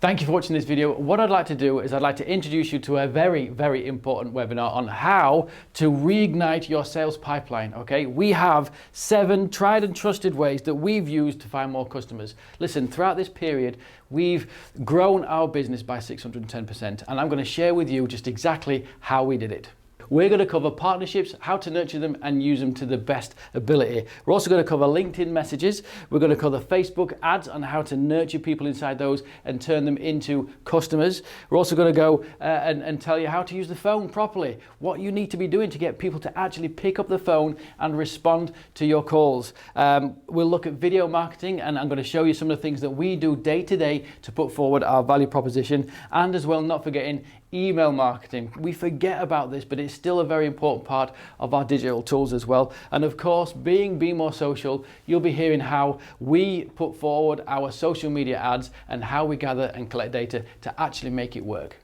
Thank you for watching this video. What I'd like to do is I'd like to introduce you to a very, very important webinar on how to reignite your sales pipeline, okay? We have 7 tried and trusted ways that we've used to find more customers. Listen, throughout this period, we've grown our business by 610%, and I'm going to share with you just exactly how we did it. We're going to cover partnerships, how to nurture them and use them to the best ability. We're also going to cover LinkedIn messages. We're going to cover Facebook ads and how to nurture people inside those and turn them into customers. We're also going to go and tell you how to use the phone properly, what you need to be doing to get people to actually pick up the phone and respond to your calls. We'll look at video marketing, and I'm going to show you some of the things that we do day to day to put forward our value proposition, and as well, not forgetting email marketing. We forget about this, but it's still a very important part of our digital tools as well. And of course, being Be More Social, you'll be hearing how we put forward our social media ads and how we gather and collect data to actually make it work.